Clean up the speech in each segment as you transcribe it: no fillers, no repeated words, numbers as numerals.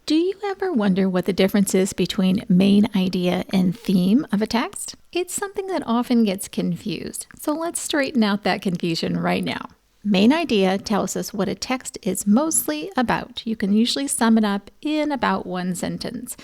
Do you ever wonder what the difference is between main idea and theme of a text? It's something that often gets confused, so let's straighten out that confusion right now. Main idea tells us what a text is mostly about. You can usually sum it up in about one sentence.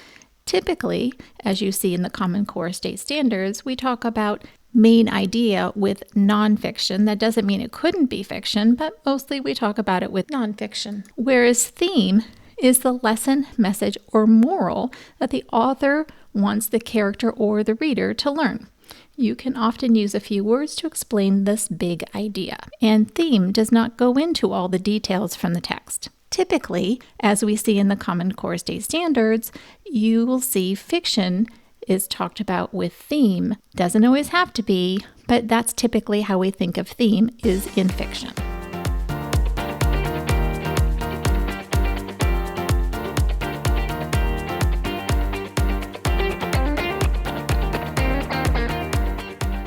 Typically, as you see in the Common Core State Standards, we talk about main idea with nonfiction. That doesn't mean it couldn't be fiction, but mostly we talk about it with nonfiction. Whereas theme is the lesson, message, or moral that the author wants the character or the reader to learn. You can often use a few words to explain this big idea, and theme does not go into all the details from the text. Typically, as we see in the Common Core State Standards, you will see fiction is talked about with theme. Doesn't always have to be, but that's typically how we think of theme is in fiction.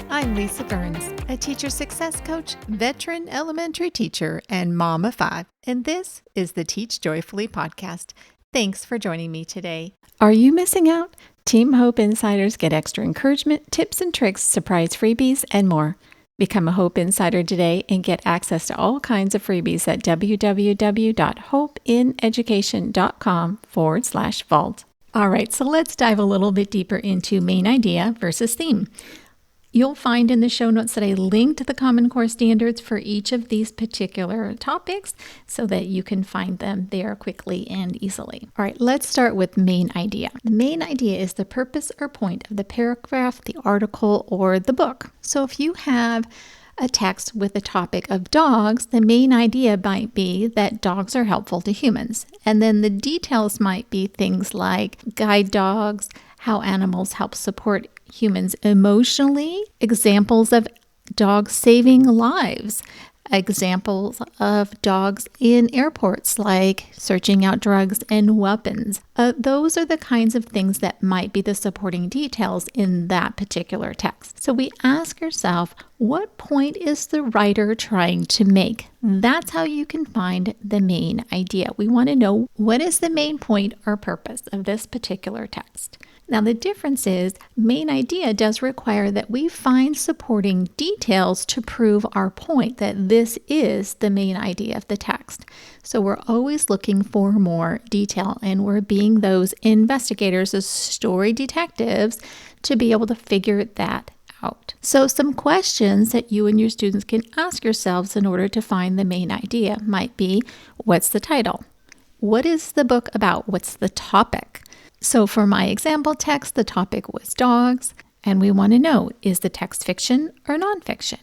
I'm Lisa Burns, a teacher success coach, veteran elementary teacher, and mom of 5. And this is the Teach Joyfully podcast. Thanks for joining me today. Are you missing out? Team H.O.P.E Insiders get extra encouragement, tips and tricks, surprise freebies, and more. Become a H.O.P.E Insider today and get access to all kinds of freebies at www.hopeineducation.com/vault. All right, so let's dive a little bit deeper into main idea versus theme. You'll find in the show notes that I linked to the Common Core standards for each of these particular topics so that you can find them there quickly and easily. All right, let's start with main idea. The main idea is the purpose or point of the paragraph, the article, or the book. So if you have a text with a topic of dogs, the main idea might be that dogs are helpful to humans. And then the details might be things like guide dogs, how animals help support humans emotionally, examples of dogs saving lives, examples of dogs in airports like searching out drugs and weapons. Those are the kinds of things that might be the supporting details in that particular text. So we ask ourselves, what point is the writer trying to make? That's how you can find the main idea. We want to know what is the main point or purpose of this particular text. Now, the difference is main idea does require that we find supporting details to prove our point that this is the main idea of the text. So we're always looking for more detail, and we're being those investigators as story detectives to be able to figure that out. So some questions that you and your students can ask yourselves in order to find the main idea might be, what's the title? What is the book about? What's the topic? So for my example text, the topic was dogs, and we want to know, is the text fiction or nonfiction?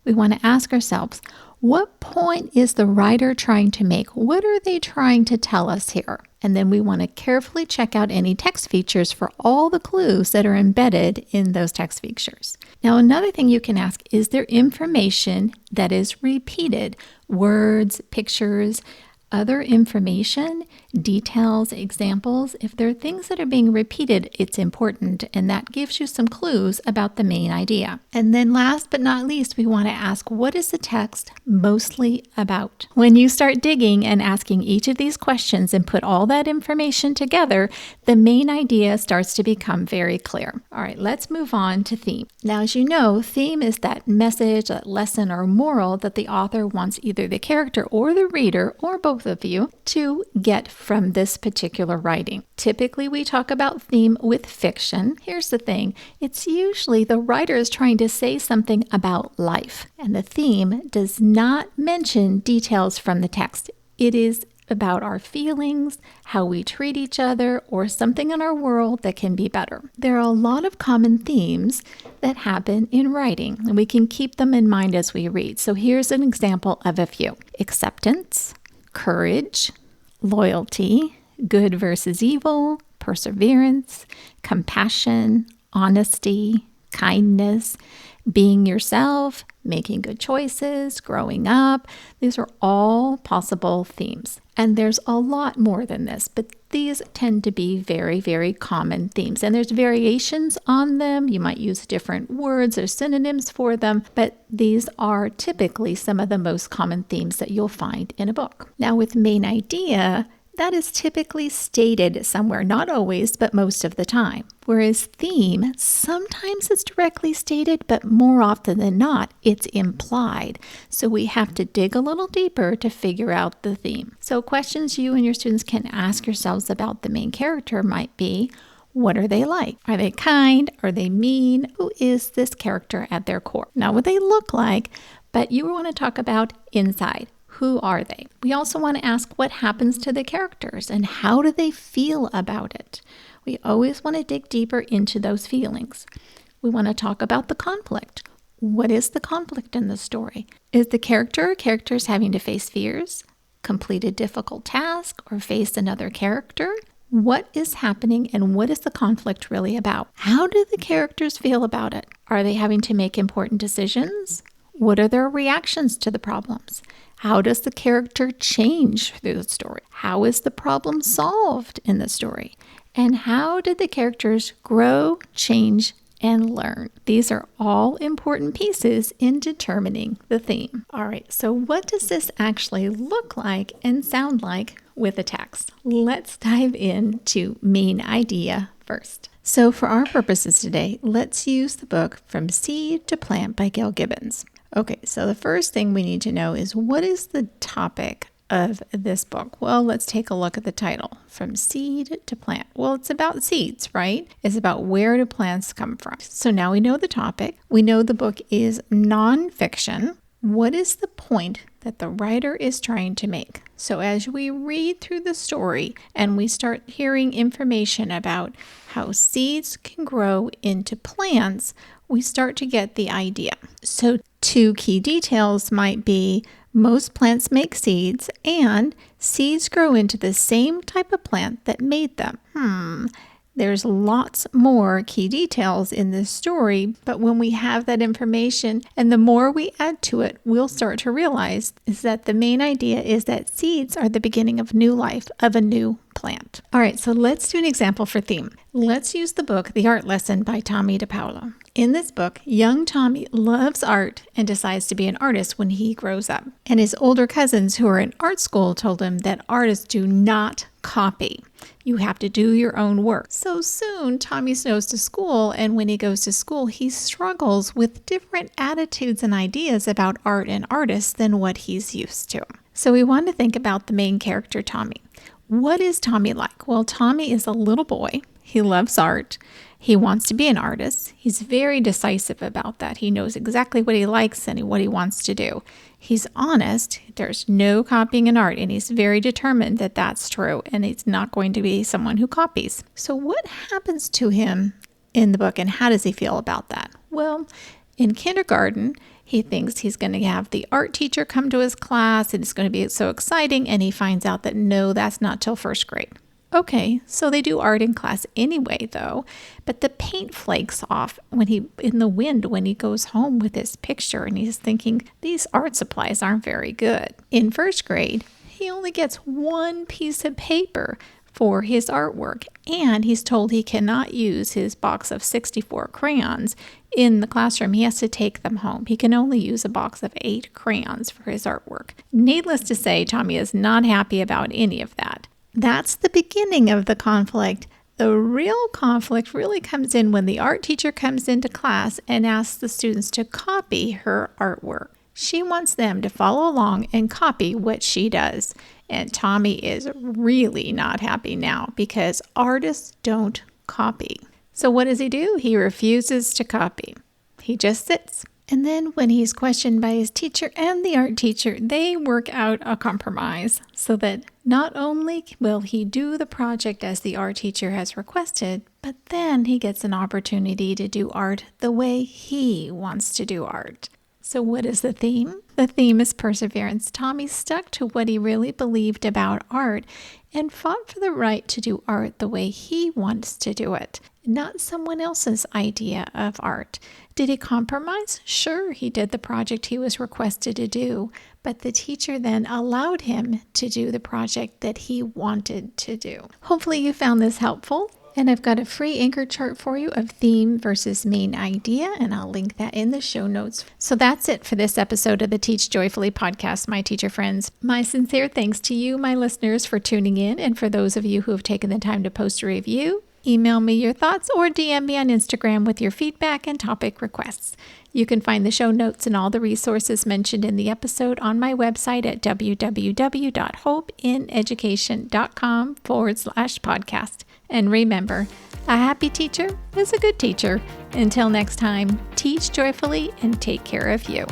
We want to ask ourselves, what point is the writer trying to make? What are they trying to tell us here? And then we want to carefully check out any text features for all the clues that are embedded in those text features. Now, another thing you can ask, is there information that is repeated? Words, pictures, other information, details, examples. If there are things that are being repeated, it's important, and that gives you some clues about the main idea. And then last but not least, we want to ask, what is the text mostly about? When you start digging and asking each of these questions and put all that information together, the main idea starts to become very clear. All right, let's move on to theme. Now, as you know, theme is that message, that lesson, or moral that the author wants either the character or the reader, or both of you, to get from this particular writing. Typically, we talk about theme with fiction. Here's the thing. It's usually the writer is trying to say something about life, and the theme does not mention details from the text. It is about our feelings, how we treat each other, or something in our world that can be better. There are a lot of common themes that happen in writing, and we can keep them in mind as we read. So here's an example of a few. Acceptance, courage, loyalty, good versus evil, perseverance, compassion, honesty, kindness, being yourself, making good choices, growing up. These are all possible themes. And there's a lot more than this, but these tend to be very, very common themes. And there's variations on them. You might use different words or synonyms for them, but these are typically some of the most common themes that you'll find in a book. Now, with main idea, that is typically stated somewhere, not always, but most of the time. Whereas theme, sometimes it's directly stated, but more often than not, it's implied. So we have to dig a little deeper to figure out the theme. So questions you and your students can ask yourselves about the main character might be, what are they like? Are they kind? Are they mean? Who is this character at their core? Not what they look like, but you want to talk about inside. Who are they? We also want to ask what happens to the characters and how do they feel about it? We always want to dig deeper into those feelings. We want to talk about the conflict. What is the conflict in the story? Is the character or characters having to face fears, complete a difficult task, or face another character? What is happening and what is the conflict really about? How do the characters feel about it? Are they having to make important decisions? What are their reactions to the problems? How does the character change through the story? How is the problem solved in the story? And how did the characters grow, change, and learn? These are all important pieces in determining the theme. All right, so what does this actually look like and sound like with a text? Let's dive into main idea first. So for our purposes today, let's use the book From Seed to Plant by Gail Gibbons. Okay, so the first thing we need to know is what is the topic of this book? Well, let's take a look at the title, From Seed to Plant. Well, it's about seeds, right? It's about where do plants come from. So now we know the topic. We know the book is nonfiction. What is the point that the writer is trying to make? So as we read through the story and we start hearing information about how seeds can grow into plants, we start to get the idea. So two key details might be most plants make seeds and seeds grow into the same type of plant that made them. There's lots more key details in this story, but when we have that information and the more we add to it, we'll start to realize is that the main idea is that seeds are the beginning of new life, of a new plant. All right, so let's do an example for theme. Let's use the book, The Art Lesson by Tommy DePaolo. In this book, young Tommy loves art and decides to be an artist when he grows up. And his older cousins who are in art school told him that artists do not copy. You have to do your own work. So soon, Tommy goes to school, and when he goes to school, he struggles with different attitudes and ideas about art and artists than what he's used to. So we want to think about the main character, Tommy. What is Tommy like? Well, Tommy is a little boy. He loves art. He wants to be an artist. He's very decisive about that. He knows exactly what he likes and what he wants to do. He's honest. There's no copying in art, and he's very determined that that's true, and he's not going to be someone who copies. So what happens to him in the book, and how does he feel about that? Well, in kindergarten, he thinks he's going to have the art teacher come to his class, and it's going to be so exciting, and he finds out that no, that's not till first grade. Okay, so they do art in class anyway, though, but the paint flakes off in the wind when he goes home with his picture, and he's thinking, these art supplies aren't very good. In first grade, he only gets one piece of paper for his artwork, and he's told he cannot use his box of 64 crayons in the classroom. He has to take them home. He can only use a box of 8 crayons for his artwork. Needless to say, Tommy is not happy about any of that. That's the beginning of the conflict. The real conflict really comes in when the art teacher comes into class and asks the students to copy her artwork. She wants them to follow along and copy what she does. And Tommy is really not happy now because artists don't copy. So what does he do? He refuses to copy. He just sits. And then when he's questioned by his teacher and the art teacher, they work out a compromise so that not only will he do the project as the art teacher has requested, but then he gets an opportunity to do art the way he wants to do art. So what is the theme? The theme is perseverance. Tommy stuck to what he really believed about art and fought for the right to do art the way he wants to do it, not someone else's idea of art. Did he compromise? Sure, he did the project he was requested to do, but the teacher then allowed him to do the project that he wanted to do. Hopefully you found this helpful. And I've got a free anchor chart for you of theme versus main idea, and I'll link that in the show notes. So that's it for this episode of the Teach Joyfully podcast, my teacher friends. My sincere thanks to you, my listeners, for tuning in, and for those of you who have taken the time to post a review. Email me your thoughts or DM me on Instagram with your feedback and topic requests. You can find the show notes and all the resources mentioned in the episode on my website at www.hopeineducation.com/podcast. And remember, a happy teacher is a good teacher. Until next time, teach joyfully and take care of you.